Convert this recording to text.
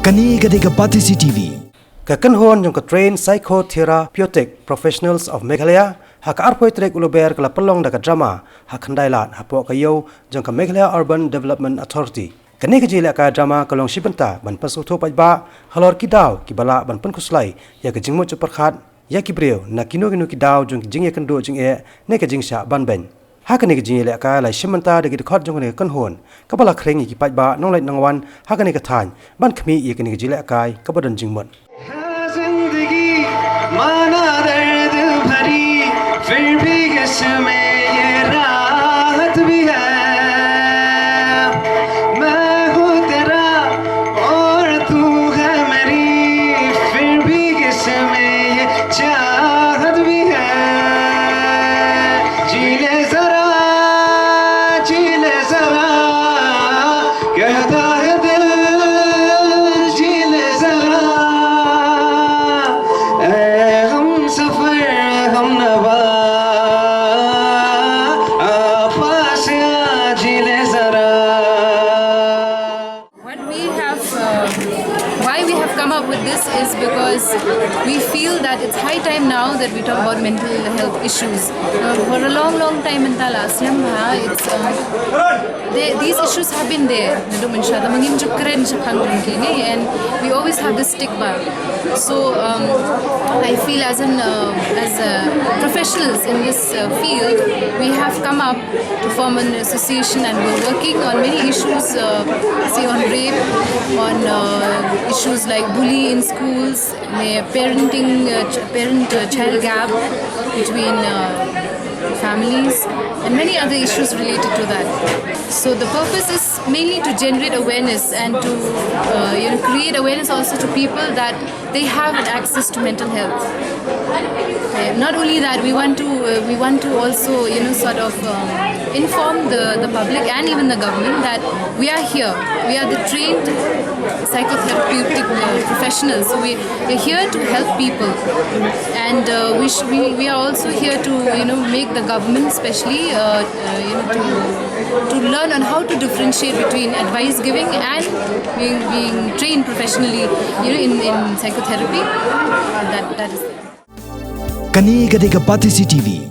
Kani Gadega Patisi TV. Kakan hon yung ka-train psychotherapeutic professionals of Meghalaya haka arpoy trek ulober kala pelong daga drama hakandailat hapo kayo jong ka Meghalaya Urban Development Authority. Kani kajila ka drama kalong shibanta ban pasuto pajba halor kidaw kibala ban penkuslai ya kajingmo chuparkhat ya kibreu na kino kidaw jong jing ya kendo jing e ne kajing sha ban ben. Hakani kajila ka la shimanta dagi khot jong ne kan hon kabala khreng ki pajba nonglai nangwan hakani ka than ban khmi ye kani kajila ka kabadan jingmon. माना दर्द भरी फिर भी इसमें ये राहत भी है मैं हूँ तेरा और तू है मेरी फिर भी इसमें ये चाहत भी है जी ले जरा कहता है दिल जी ले जरा Why we have come up with this is because we feel that it's high time now that we talk about mental health issues. For a long time in Talas, these issues have been there. And we always have this stigma. So I feel as professionals in this field, we have come up to form an association and we're working on many issues, say on rape, on issues like bullying in schools, parent-child gap between families, and many other issues related to that. So the purpose is mainly to generate awareness and to create awareness also to people that they have access to mental health. Not only that, we want to also inform the public and even the government that we are here. We are the trained psychotherapeutic professionals. So we are here to help people, and we are also here to make the government, especially to learn on how to differentiate between advice giving and being trained professionally in psychotherapy. That is it. Kani Gadega Patisi TV.